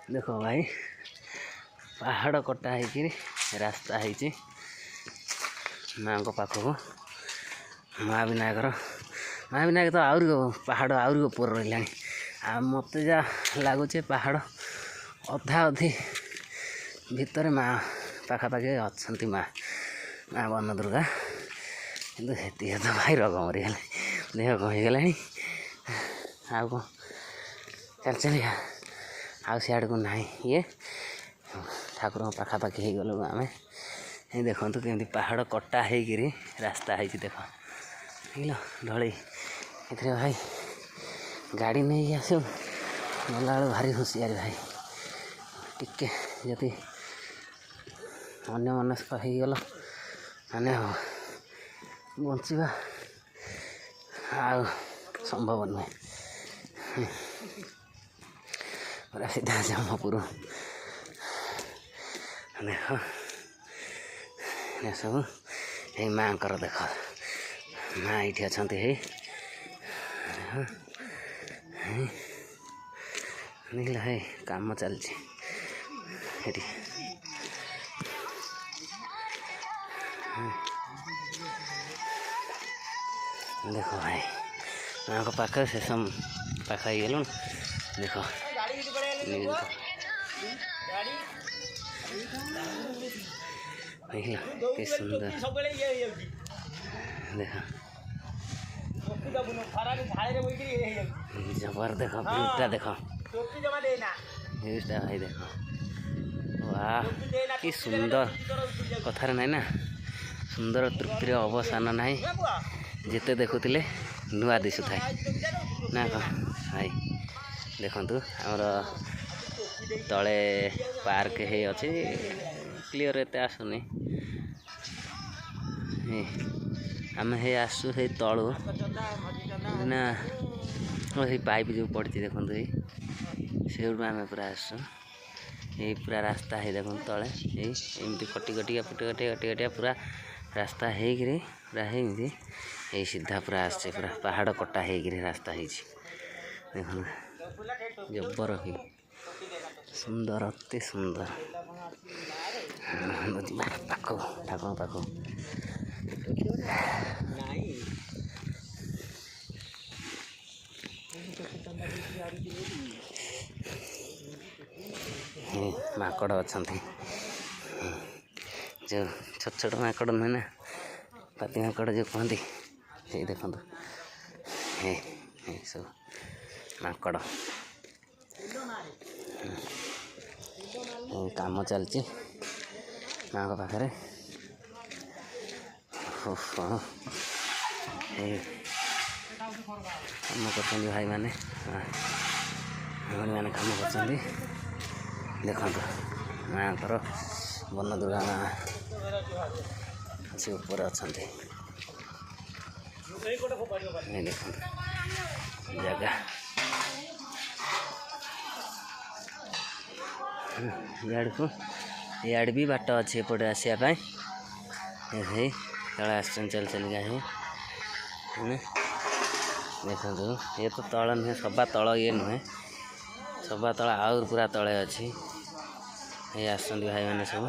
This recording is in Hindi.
देख भाई पहाड़ कटा है रास्ता है माँ को पाखक महाविनायक तो आहरी पहाड़ आहरी ऊपर रहा आ मत जा लगुच पहाड़ अधा अधी भितर माँ पाखापाखि अच्छा माँ वन दुर्गा कि तो भाई रग मरीगला देह कहीगला आउ कौन चल चलिया आउ सियाड़ को ना ये ठाकुर पाखापाखि हो गलु आम ये देखु केमती पहाड़ कटा हो रास्ता है देख देख ढल ए भाई गाड़ी नहीं आस गला भारी हुशियार भाई टिके जदि अन्य मनस्क हो गल माने बचा आ संभव नुहे पूरा सीधा जमपुर देख सब ये माँ देख माँ ये अच्छा देखला है काम चलती देख भाई माँ को पाख शेष पाख गलु देख कि सुंदर देख जबर देख व्यूटा देख व्यूटा भाई देख वाह कि सुंदर कथार नाई ना सुंदर तृप्तिर अवसान ना जिते देखुले नुआ दिशु थाए ना कौन भाई देखु आमर तले पार्क है अच्छी क्लीयर एत आसुनी आम हे आसु से तलू ना पाइप जो पड़ी देखो से आम पूरा आसु ये पूरा रास्ता है देखो तले एमती कटी कटिया फुटे कटिया पूरा रास्ता है पूरा है सीधा पूरा आसे पूरा पहाड़ कटा है रास्ता है देखो जबर ही सुंदर अति सुंदर पाख ठाकुर पाख माकड़ अच्छा जो छोट छोट माकड़ नुहे ना पाती माकड़ जो कहती ये देखो सब माकड़ काम चलती माँ को पाखे काम कर भाई मैंने मैंने काम कर देखो माँ को वन दुर्गा माँ अच्छी ऊपर अच्छा देख जगह इड़ को इड़ भी बाट अच्छे एपटे आसापी तले आस चल चलिका है देखो ये तो तल नुहे सभा तल ये नुहे सभा तल आउर पूरा तले अच्छी ये आस भाई मैंने सब